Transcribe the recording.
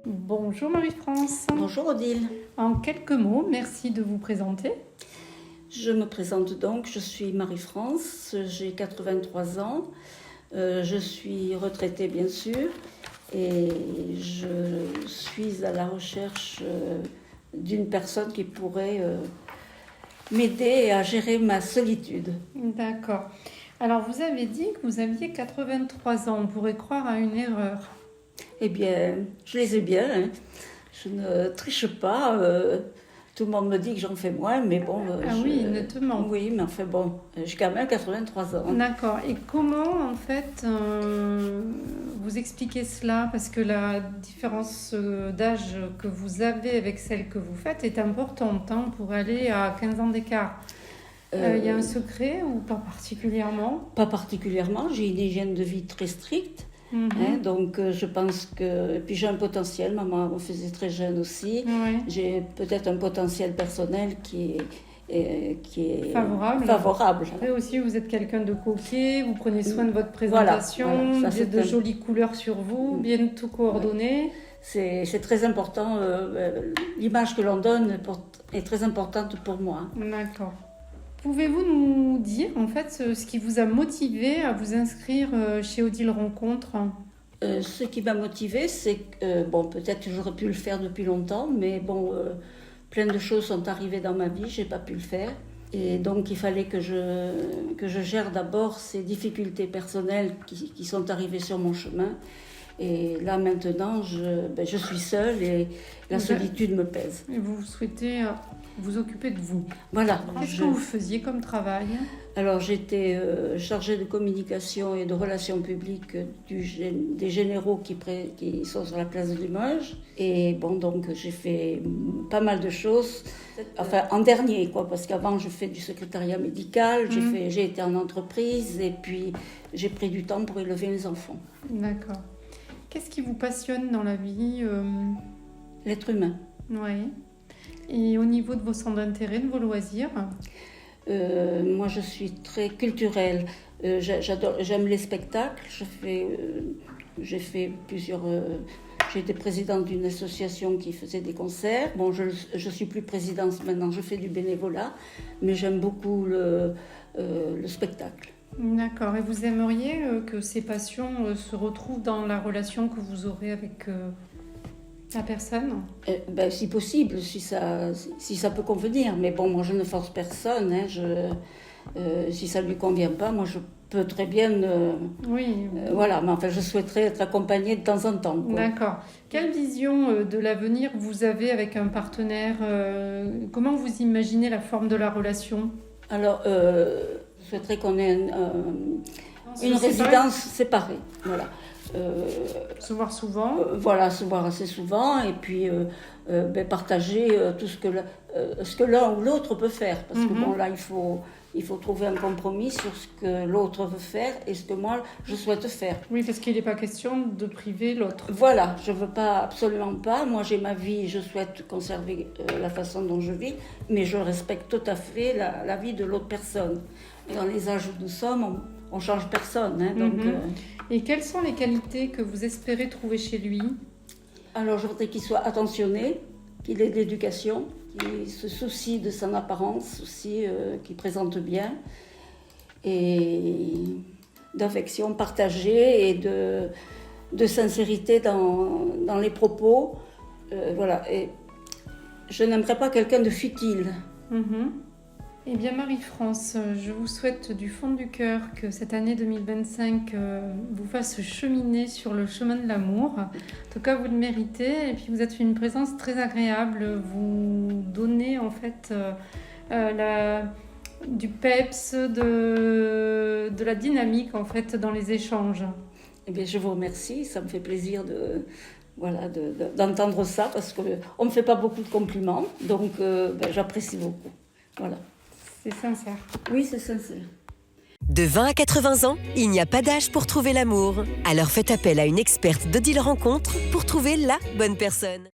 Bonjour Marie-France. Bonjour Odile. En quelques mots, merci de vous présenter. Je me présente donc, je suis Marie-France, j'ai 83 ans, je suis retraitée bien sûr et je suis à la recherche d'une personne qui pourrait m'aider à gérer ma solitude. D'accord. Alors vous avez dit que vous aviez 83 ans, on pourrait croire à une erreur. Eh bien, je les ai bien, hein. Je ne triche pas. Tout le monde me dit que j'en fais moins, mais bon... oui, nettement. Oui, mais enfin bon, j'ai quand même 83 ans. D'accord. Et comment, en fait, vous expliquez cela? Parce que la différence d'âge que vous avez avec celle que vous faites est importante, hein, pour aller à 15 ans d'écart. Il y a un secret ou pas particulièrement? Pas particulièrement. J'ai une hygiène de vie très stricte. Hein, donc je pense que... Puis j'ai un potentiel, maman me faisait très jeune aussi. Oui. J'ai peut-être un potentiel personnel qui est Favorable. Après aussi, vous êtes quelqu'un de coquet, vous prenez soin de votre présentation, voilà, ça, de jolies couleurs sur vous, bien tout coordonné. C'est très important, l'image que l'on donne est très importante pour moi. D'accord. Pouvez-vous nous dire en fait ce qui vous a motivé à vous inscrire chez Odile Rencontre? Ce qui m'a motivée, c'est que, bon, peut-être que j'aurais pu le faire depuis longtemps, mais bon, plein de choses sont arrivées dans ma vie, j'ai pas pu le faire. Et donc il fallait que je gère d'abord ces difficultés personnelles qui sont arrivées sur mon chemin. Et là maintenant, je suis seule et la solitude me pèse. Et vous souhaitez vous occuper de vous. Voilà. Qu'est-ce que vous faisiez comme travail? Alors j'étais chargée de communication et de relations publiques des généraux qui sont sur la place de Limoges. Et bon, donc j'ai fait pas mal de choses. Enfin, en dernier, quoi, parce qu'avant je fais du secrétariat médical, j'ai été en entreprise et puis j'ai pris du temps pour élever mes enfants. D'accord. Qu'est-ce qui vous passionne dans la vie? L'être humain. Oui. Et au niveau de vos centres d'intérêt, de vos loisirs? Moi, je suis très culturelle. J'aime les spectacles. J'ai fait plusieurs... j'ai été présidente d'une association qui faisait des concerts. Bon, je suis plus présidente maintenant, je fais du bénévolat, mais j'aime beaucoup le spectacle. D'accord. Et vous aimeriez que ces passions se retrouvent dans la relation que vous aurez avec la personne? Si possible, si ça peut convenir. Mais bon, moi je ne force personne. Hein. Si ça ne lui convient pas, moi je peux très bien... Oui. Voilà, mais enfin je souhaiterais être accompagnée de temps en temps, quoi. D'accord. Quelle vision de l'avenir vous avez avec un partenaire? Comment vous imaginez la forme de la relation? Alors, je souhaiterais qu'on ait une résidence séparée. Voilà. Se voir souvent. Voilà, se voir assez souvent et puis partager tout ce que l'un ou l'autre peut faire. Parce que bon, là, il faut trouver un compromis sur ce que l'autre veut faire et ce que moi, je souhaite faire. Oui, parce qu'il n'est pas question de priver l'autre. Voilà, je ne veux pas, absolument pas. Moi, j'ai ma vie, je souhaite conserver la façon dont je vis, mais je respecte tout à fait la vie de l'autre personne. Et dans les âges où nous sommes, on ne change personne. Hein, donc, Et quelles sont les qualités que vous espérez trouver chez lui? Alors, je voudrais qu'il soit attentionné, qu'il ait de l'éducation, qu'il se soucie de son apparence aussi, qu'il présente bien, et d'affection partagée et de sincérité dans les propos. Voilà. Et je n'aimerais pas quelqu'un de futile. Eh bien Marie-France, je vous souhaite du fond du cœur que cette année 2025 vous fasse cheminer sur le chemin de l'amour. En tout cas, vous le méritez et puis vous êtes une présence très agréable. Vous donnez en fait du peps, de la dynamique en fait dans les échanges. Eh bien, je vous remercie, ça me fait plaisir d'entendre ça parce qu'on ne me fait pas beaucoup de compliments, donc j'apprécie beaucoup. Voilà. C'est sincère. Oui, c'est sincère. De 20 à 80 ans, il n'y a pas d'âge pour trouver l'amour. Alors faites appel à une experte d'Odile Rencontre pour trouver la bonne personne.